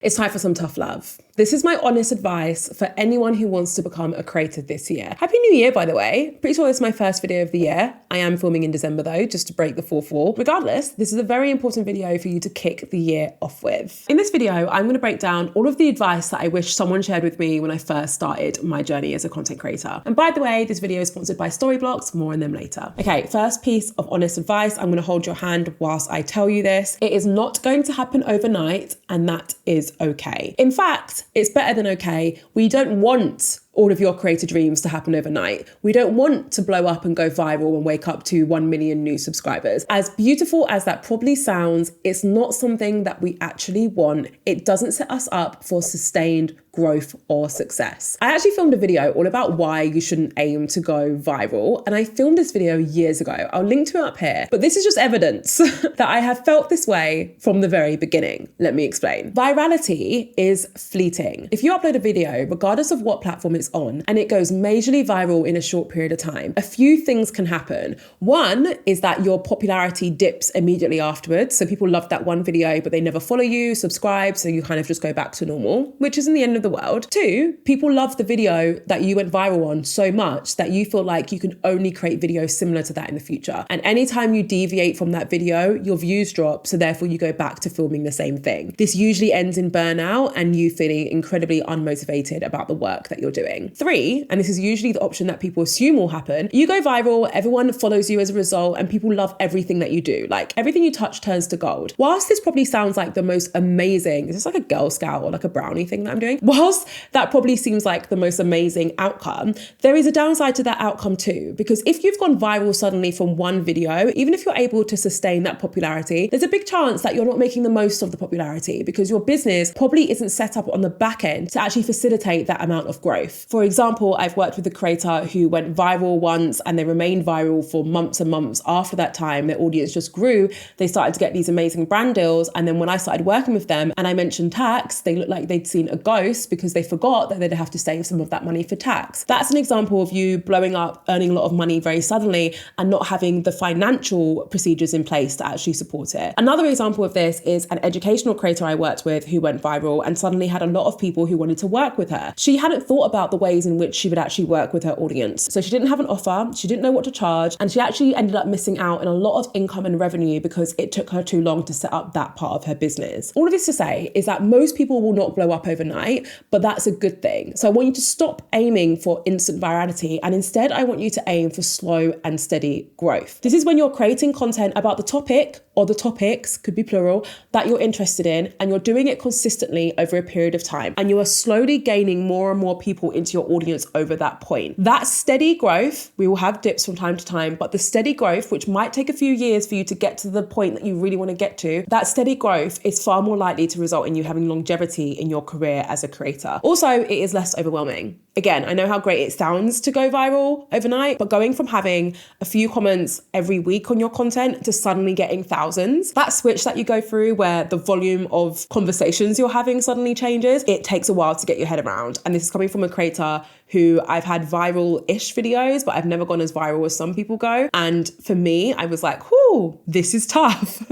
It's time for some tough love. This is my honest advice for anyone who wants to become a creator this year. Happy New Year, by the way. Pretty sure this is my first video of the year. I am filming in December though, just to break the fourth wall. Regardless, this is a very important video for you to kick the year off with. In this video, I'm going to break down all of the advice that I wish someone shared with me when I first started my journey as a content creator. And by the way, this video is sponsored by Storyblocks, more on them later. Okay, first piece of honest advice. I'm going to hold your hand whilst I tell you this. It is not going to happen overnight, and that is okay. In fact, it's better than okay. We don't want all of your creator dreams to happen overnight. We don't want to blow up and go viral and wake up to 1 million new subscribers. As beautiful as that probably sounds, it's not something that we actually want. It doesn't set us up for sustained growth or success. I actually filmed a video all about why you shouldn't aim to go viral, and I filmed this video years ago. I'll link to it up here, but this is just evidence that I have felt this way from the very beginning. Let me explain. Virality is fleeting. If you upload a video, regardless of what platform it's on, and it goes majorly viral in a short period of time, a few things can happen. One is that your popularity dips immediately afterwards. So people love that one video, but they never follow you, subscribe, so you kind of just go back to normal, which isn't the end of the world. Two, people love the video that you went viral on so much that you feel like you can only create videos similar to that in the future. And anytime you deviate from that video, your views drop, so therefore you go back to filming the same thing. This usually ends in burnout and you feeling incredibly unmotivated about the work that you're doing. Three, and this is usually the option that people assume will happen, you go viral, everyone follows you as a result, and people love everything that you do. Like everything you touch turns to gold. Whilst this probably sounds like the most amazing, is this like a Girl Scout or like a brownie thing that I'm doing? Whilst that probably seems like the most amazing outcome, there is a downside to that outcome too, because if you've gone viral suddenly from one video, even if you're able to sustain that popularity, there's a big chance that you're not making the most of the popularity because your business probably isn't set up on the back end to actually facilitate that amount of growth. For example, I've worked with a creator who went viral once and they remained viral for months and months. After that time, their audience just grew. They started to get these amazing brand deals. And then when I started working with them and I mentioned tax, they looked like they'd seen a ghost because they forgot that they'd have to save some of that money for tax. That's an example of you blowing up, earning a lot of money very suddenly and not having the financial procedures in place to actually support it. Another example of this is an educational creator I worked with who went viral and suddenly had a lot of people who wanted to work with her. She hadn't thought about the ways in which she would actually work with her audience. So she didn't have an offer, she didn't know what to charge, and she actually ended up missing out on a lot of income and revenue because it took her too long to set up that part of her business. All of this to say is that most people will not blow up overnight, but that's a good thing. So I want you to stop aiming for instant virality, and instead I want you to aim for slow and steady growth. This is when you're creating content about the topic or the topics, could be plural, that you're interested in, and you're doing it consistently over a period of time. And you are slowly gaining more and more people into your audience over that point. That steady growth, we will have dips from time to time, but the steady growth, which might take a few years for you to get to the point that you really want to get to, that steady growth is far more likely to result in you having longevity in your career as a creator. Also, it is less overwhelming. Again, I know how great it sounds to go viral overnight, but going from having a few comments every week on your content to suddenly getting thousands, that switch that you go through where the volume of conversations you're having suddenly changes, it takes a while to get your head around. And this is coming from a creator who I've had viral-ish videos, but I've never gone as viral as some people go. And for me, I was like, whoo, this is tough.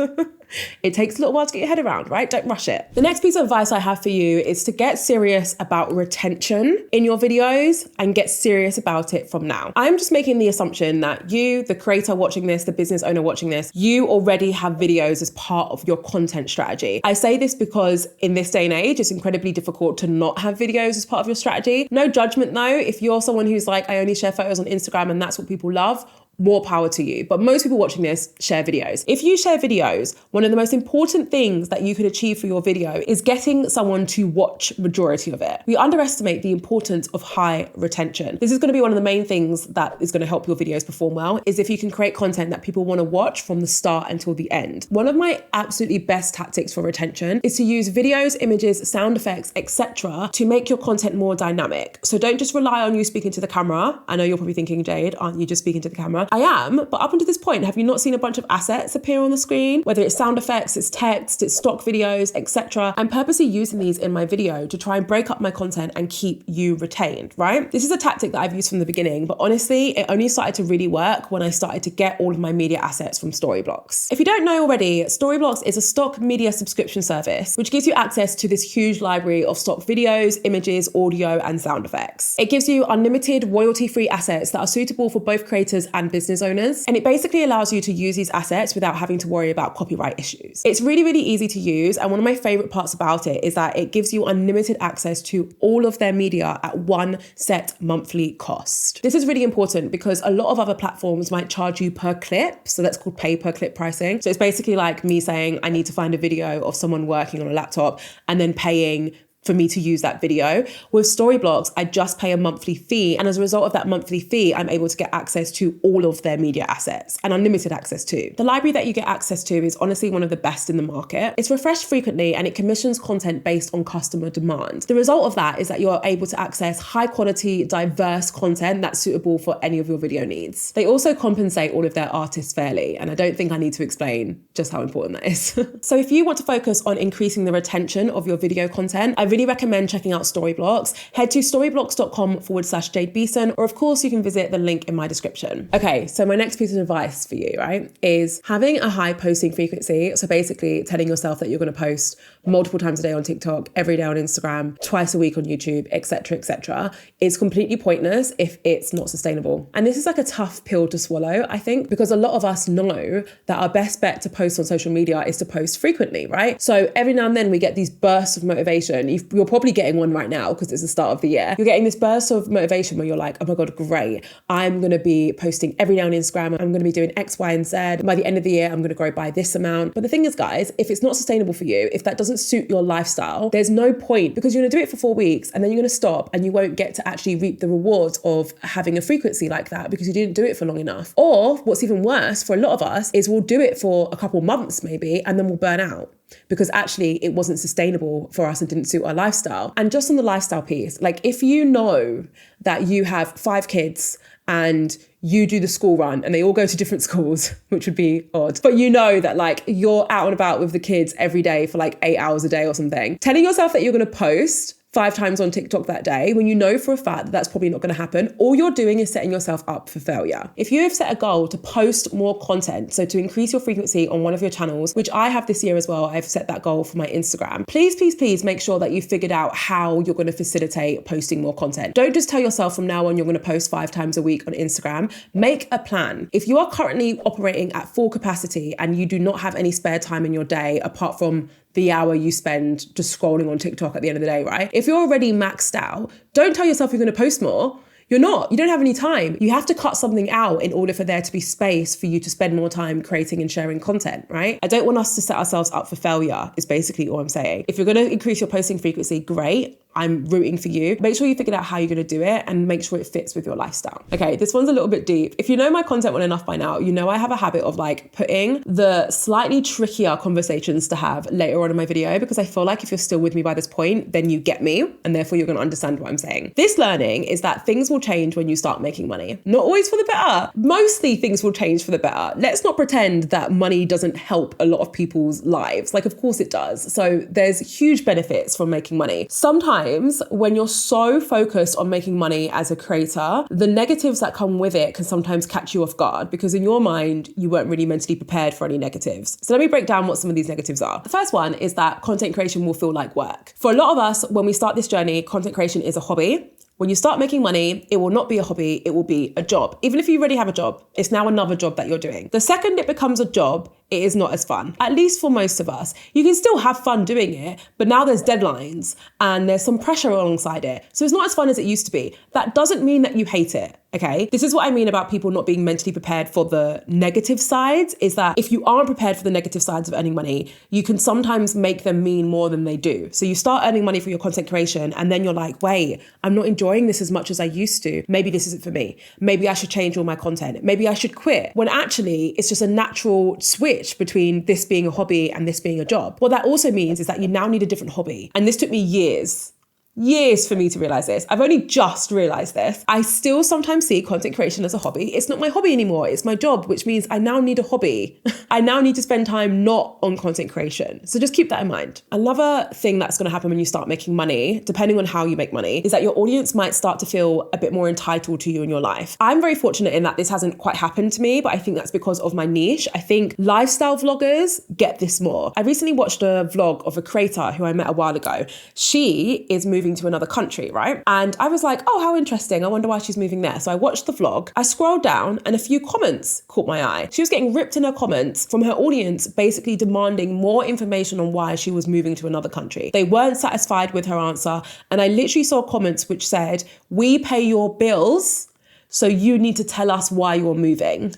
It takes a little while to get your head around, right? Don't rush it. The next piece of advice I have for you is to get serious about retention in your videos and get serious about it from now. I'm just making the assumption that you, the creator watching this, the business owner watching this, you already have videos as part of your content strategy. I say this because in this day and age, it's incredibly difficult to not have videos as part of your strategy. No judgment though. If you're someone who's like, I only share photos on Instagram and that's what people love, more power to you. But most people watching this share videos. If you share videos, one of the most important things that you could achieve for your video is getting someone to watch majority of it. We underestimate the importance of high retention. This is going to be one of the main things that is going to help your videos perform well, is if you can create content that people want to watch from the start until the end. One of my absolutely best tactics for retention is to use videos, images, sound effects, etc. to make your content more dynamic. So don't just rely on you speaking to the camera. I know you're probably thinking, Jade, aren't you just speaking to the camera? I am, but up until this point, have you not seen a bunch of assets appear on the screen? Whether it's sound effects, it's text, it's stock videos, etc. I'm purposely using these in my video to try and break up my content and keep you retained, right? This is a tactic that I've used from the beginning, but honestly, it only started to really work when I started to get all of my media assets from Storyblocks. If you don't know already, Storyblocks is a stock media subscription service, which gives you access to this huge library of stock videos, images, audio, and sound effects. It gives you unlimited royalty-free assets that are suitable for both creators and business owners. And it basically allows you to use these assets without having to worry about copyright issues. It's really, really easy to use. And one of my favorite parts about it is that it gives you unlimited access to all of their media at one set monthly cost. This is really important because a lot of other platforms might charge you per clip. So that's called pay per clip pricing. So it's basically like me saying, I need to find a video of someone working on a laptop and then paying for me to use that video. With Storyblocks, I just pay a monthly fee. And as a result of that monthly fee, I'm able to get access to all of their media assets and unlimited access to. The library that you get access to is honestly one of the best in the market. It's refreshed frequently and it commissions content based on customer demand. The result of that is that you're able to access high quality, diverse content that's suitable for any of your video needs. They also compensate all of their artists fairly. And I don't think I need to explain just how important that is. So if you want to focus on increasing the retention of your video content, I really recommend checking out Storyblocks. Head to storyblocks.com/Jade Beeson, or of course you can visit the link in my description. Okay, so my next piece of advice for you, right, is having a high posting frequency. So basically telling yourself that you're going to post multiple times a day on TikTok, every day on Instagram, twice a week on YouTube, etc., is completely pointless if it's not sustainable. And this is like a tough pill to swallow, I think, because a lot of us know that our best bet to post on social media is to post frequently, right? So every now and then we get these bursts of motivation. You're probably getting one right now because it's the start of the year. You're getting this burst of motivation where you're like, oh my God, great. I'm going to be posting every day on Instagram. I'm going to be doing X, Y, and Z. By the end of the year, I'm going to grow by this amount. But the thing is, guys, if it's not sustainable for you, if that doesn't suit your lifestyle, there's no point, because you're going to do it for 4 weeks and then you're going to stop and you won't get to actually reap the rewards of having a frequency like that because you didn't do it for long enough. Or what's even worse for a lot of us is we'll do it for a couple months maybe and then we'll burn out, because actually it wasn't sustainable for us and didn't suit our lifestyle. And just on the lifestyle piece, like if you know that you have 5 kids and you do the school run and they all go to different schools, which would be odd, but you know that like you're out and about with the kids every day for like 8 hours a day or something, telling yourself that you're going to post 5 times on TikTok that day, when you know for a fact that that's probably not going to happen, all you're doing is setting yourself up for failure. If you have set a goal to post more content, so to increase your frequency on one of your channels, which I have this year as well, I've set that goal for my Instagram. Please make sure that you've figured out how you're going to facilitate posting more content. Don't just tell yourself from now on you're going to post 5 times a week on Instagram. Make a plan. If you are currently operating at full capacity and you do not have any spare time in your day apart from the hour you spend just scrolling on TikTok at the end of the day, right? If you're already maxed out, don't tell yourself you're going to post more. You're not. You don't have any time. You have to cut something out in order for there to be space for you to spend more time creating and sharing content, right? I don't want us to set ourselves up for failure, is basically all I'm saying. If you're going to increase your posting frequency, great. I'm rooting for you. Make sure you figure out how you're going to do it and make sure it fits with your lifestyle. Okay, this one's a little bit deep. If you know my content well enough by now, you know I have a habit of like putting the slightly trickier conversations to have later on in my video, because I feel like if you're still with me by this point, then you get me and therefore you're going to understand what I'm saying. This learning is that things will change when you start making money. Not always for the better. Mostly things will change for the better. Let's not pretend that money doesn't help a lot of people's lives. Like, of course it does. So there's huge benefits from making money. Sometimes when you're so focused on making money as a creator, the negatives that come with it can sometimes catch you off guard, because in your mind, you weren't really mentally prepared for any negatives. So let me break down what some of these negatives are. The first one is that content creation will feel like work. For a lot of us, when we start this journey, content creation is a hobby. When you start making money, it will not be a hobby, it will be a job. Even if you already have a job, it's now another job that you're doing. The second it becomes a job, it is not as fun, at least for most of us. You can still have fun doing it, but now there's deadlines and there's some pressure alongside it. So it's not as fun as it used to be. That doesn't mean that you hate it, okay? This is what I mean about people not being mentally prepared for the negative sides, is that if you aren't prepared for the negative sides of earning money, you can sometimes make them mean more than they do. So you start earning money for your content creation and then you're like, wait, I'm not enjoying this as much as I used to. Maybe this isn't for me. Maybe I should change all my content. Maybe I should quit. When actually it's just a natural switch between this being a hobby and this being a job. What that also means is that you now need a different hobby. And this took me years years for me to realize this. I've only just realized this. I still sometimes see content creation as a hobby. It's not my hobby anymore. It's my job, which means I now need a hobby. I now need to spend time not on content creation. So just keep that in mind. Another thing that's going to happen when you start making money, depending on how you make money, is that your audience might start to feel a bit more entitled to you in your life. I'm very fortunate in that this hasn't quite happened to me, but I think that's because of my niche. I think lifestyle vloggers get this more. I recently watched a vlog of a creator who I met a while ago. She is moving to another country, right? And I was like, oh, how interesting. I wonder why she's moving there. So I watched the vlog. I scrolled down and a few comments caught my eye. She was getting ripped in her comments from her audience, basically demanding more information on why she was moving to another country. They weren't satisfied with her answer. And I literally saw comments which said, we pay your bills, so you need to tell us why you're moving.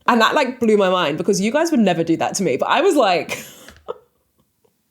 And that like blew my mind because you guys would never do that to me. But I was like,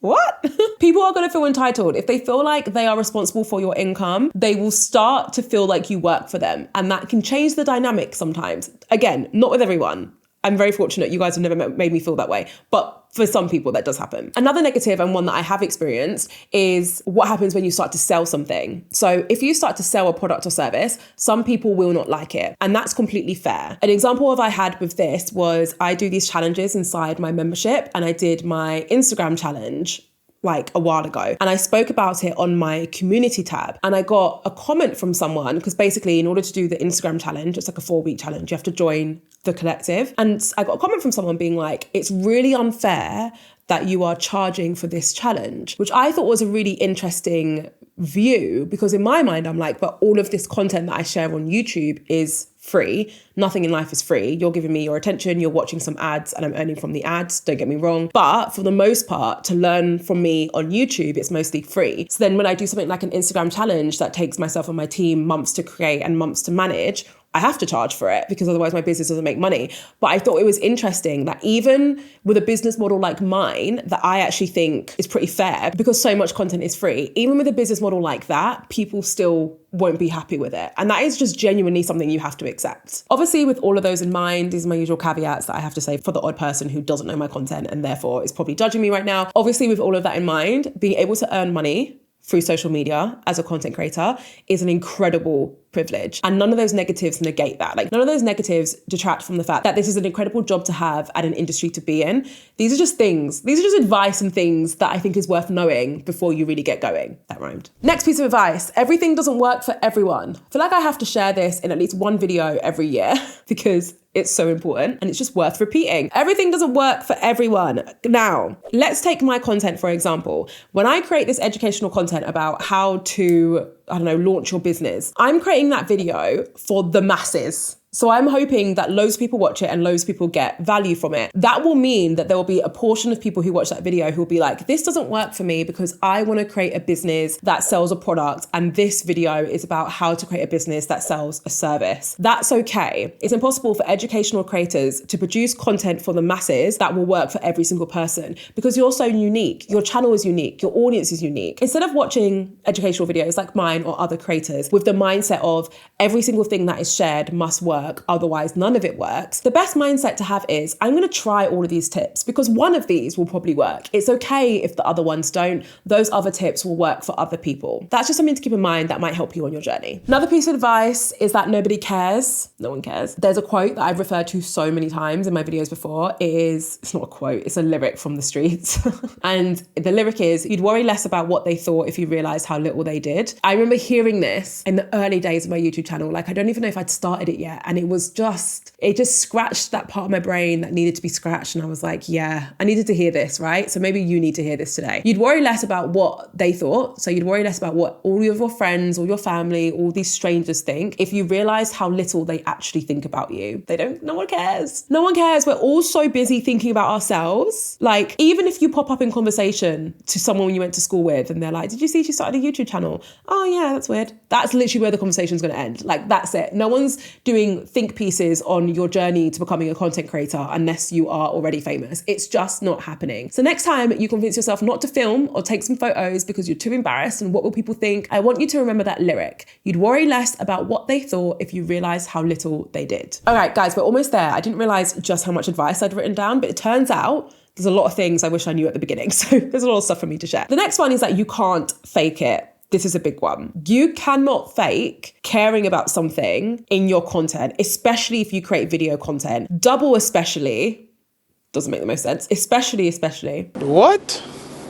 what? People are going to feel entitled. If they feel like they are responsible for your income, they will start to feel like you work for them. And that can change the dynamic sometimes. Again, not with everyone. I'm very fortunate you guys have never made me feel that way. But for some people, that does happen. Another negative, and one that I have experienced, is what happens when you start to sell something. So if you start to sell a product or service, some people will not like it. And that's completely fair. An example of I had with this was I do these challenges inside my membership, and I did my Instagram challenge like a while ago. And I spoke about it on my community tab. And I got a comment from someone, because basically in order to do the Instagram challenge, it's like a 4-week challenge, you have to join the collective. And I got a comment from someone being like, it's really unfair that you are charging for this challenge, which I thought was a really interesting view, because in my mind, I'm like, but all of this content that I share on YouTube is free. Nothing in life is free. You're giving me your attention, you're watching some ads, and I'm earning from the ads, don't get me wrong. But for the most part, to learn from me on YouTube, it's mostly free. So then when I do something like an Instagram challenge that takes myself and my team months to create and months to manage, I have to charge for it because otherwise my business doesn't make money. But I thought it was interesting that even with a business model like mine, that I actually think is pretty fair because so much content is free, even with a business model like that, people still won't be happy with it. And that is just genuinely something you have to accept. Obviously, with all of those in mind, these are my usual caveats that I have to say for the odd person who doesn't know my content and therefore is probably judging me right now. Obviously, with all of that in mind, being able to earn money through social media as a content creator is an incredible privilege. And none of those negatives negate that. Like, none of those negatives detract from the fact that this is an incredible job to have and an industry to be in. These are just things. These are just advice and things that I think is worth knowing before you really get going. That rhymed. Next piece of advice. Everything doesn't work for everyone. I feel like I have to share this in at least one video every year because it's so important and it's just worth repeating. Everything doesn't work for everyone. Now, let's take my content, for example. When I create this educational content about how to, launch your business, I'm creating that video for the masses. So I'm hoping that loads of people watch it and loads of people get value from it. That will mean that there will be a portion of people who watch that video who will be like, this doesn't work for me because I want to create a business that sells a product and this video is about how to create a business that sells a service. That's okay. It's impossible for educational creators to produce content for the masses that will work for every single person because you're so unique. Your channel is unique. Your audience is unique. Instead of watching educational videos like mine or other creators with the mindset of every single thing that is shared must work, otherwise none of it works, the best mindset to have is, I'm going to try all of these tips because one of these will probably work. It's okay if the other ones don't. Those other tips will work for other people. That's just something to keep in mind that might help you on your journey. Another piece of advice is that nobody cares. No one cares. There's a quote that I've referred to so many times in my videos before. It's not a quote, it's a lyric from the streets. And the lyric is, you'd worry less about what they thought if you realized how little they did. I remember hearing this in the early days of my YouTube channel. Like, I don't even know if I'd started it yet. And it just scratched that part of my brain that needed to be scratched. And I was like, yeah, I needed to hear this, right? So maybe you need to hear this today. You'd worry less about what they thought. So you'd worry less about what all of your friends or your family, all these strangers think, if you realized how little they actually think about you. No one cares. No one cares. We're all so busy thinking about ourselves. Like, even if you pop up in conversation to someone you went to school with and they're like, did you see she started a YouTube channel? Oh yeah, that's weird. That's literally where the conversation's going to end. Like, that's it. No one's doing think pieces on your journey to becoming a content creator unless you are already famous. It's just not happening. So next time you convince yourself not to film or take some photos because you're too embarrassed and what will people think, I want you to remember that lyric. You'd worry less about what they thought if you realized how little they did. All right, guys, we're almost there. I didn't realize just how much advice I'd written down, but it turns out there's a lot of things I wish I knew at the beginning. So there's a lot of stuff for me to share. The next one is that you can't fake it. this is a big one. You cannot fake caring about something in your content, especially if you create video content. Double especially, doesn't make the most sense. Especially. What?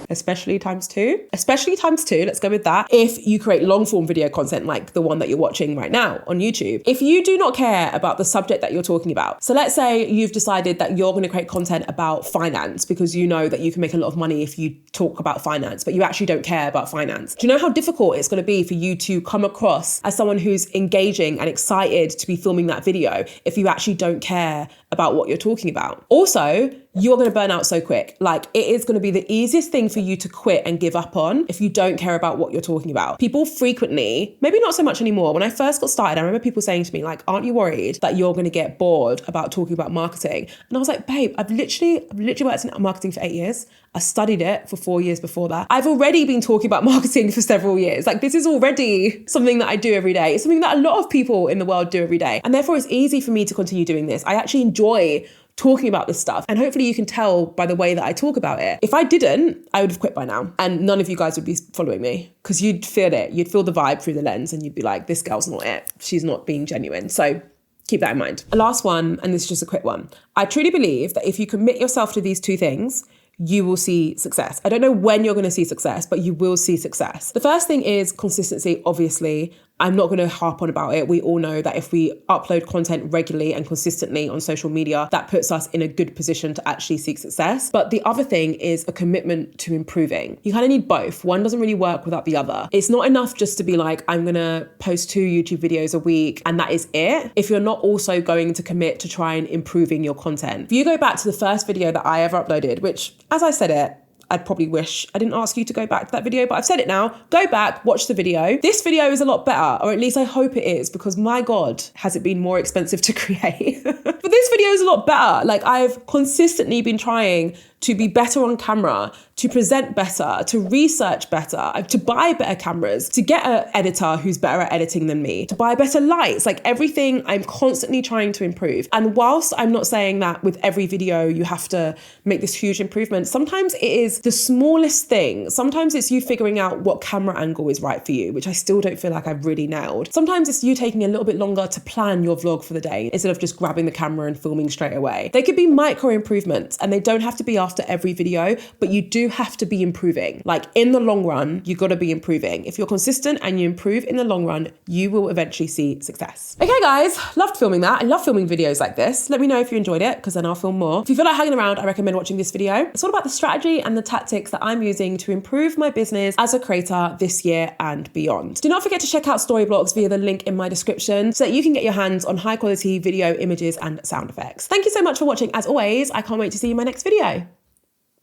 Especially times two, let's go with that. If you create long form video content like the one that you're watching right now on YouTube, if you do not care about the subject that you're talking about, so let's say you've decided that you're going to create content about finance because you know that you can make a lot of money if you talk about finance, but you actually don't care about finance. Do you know how difficult it's going to be for you to come across as someone who's engaging and excited to be filming that video if you actually don't care about what you're talking about? Also, you're going to burn out so quick. Like, it is going to be the easiest thing for you to quit and give up on if you don't care about what you're talking about. People frequently, maybe not so much anymore. When I first got started, I remember people saying to me like, aren't you worried that you're going to get bored about talking about marketing? And I was like, babe, I've literally worked in marketing for 8 years. I studied it for 4 years before that. I've already been talking about marketing for several years. Like, this is already something that I do every day. It's something that a lot of people in the world do every day. And therefore it's easy for me to continue doing this. I actually enjoy talking about this stuff. And hopefully you can tell by the way that I talk about it. If I didn't, I would have quit by now. And none of you guys would be following me because you'd feel it. You'd feel the vibe through the lens and you'd be like, this girl's not it. She's not being genuine. So keep that in mind. The last one, and this is just a quick one. I truly believe that if you commit yourself to these two things, you will see success. I don't know when you're going to see success, but you will see success. The first thing is consistency, obviously. I'm not going to harp on about it. We all know that if we upload content regularly and consistently on social media, that puts us in a good position to actually seek success. But the other thing is a commitment to improving. You kind of need both. One doesn't really work without the other. It's not enough just to be like, I'm going to post 2 YouTube videos a week and that is it, if you're not also going to commit to try and improving your content. If you go back to the first video that I ever uploaded, which, as I said it, I'd probably wish I didn't ask you to go back to that video, but I've said it now. Go back, watch the video. This video is a lot better, or at least I hope it is, because my God, has it been more expensive to create. But this video is a lot better. Like, I've consistently been trying to be better on camera, to present better, to research better, to buy better cameras, to get an editor who's better at editing than me, to buy better lights, like everything I'm constantly trying to improve. And whilst I'm not saying that with every video you have to make this huge improvement, sometimes it is the smallest thing. Sometimes it's you figuring out what camera angle is right for you, which I still don't feel like I've really nailed. Sometimes it's you taking a little bit longer to plan your vlog for the day instead of just grabbing the camera and filming straight away. They could be micro improvements and they don't have to be after every video, but you do have to be improving. Like, in the long run, you got to be improving. If you're consistent and you improve in the long run, you will eventually see success. Okay guys, loved filming that. I love filming videos like this. Let me know if you enjoyed it, because then I'll film more. If you feel like hanging around, I recommend watching this video. It's all about the strategy and the tactics that I'm using to improve my business as a creator this year and beyond. Do not forget to check out Storyblocks via the link in my description so that you can get your hands on high quality video, images, and sound effects. Thank you so much for watching. As always, I can't wait to see you in my next video.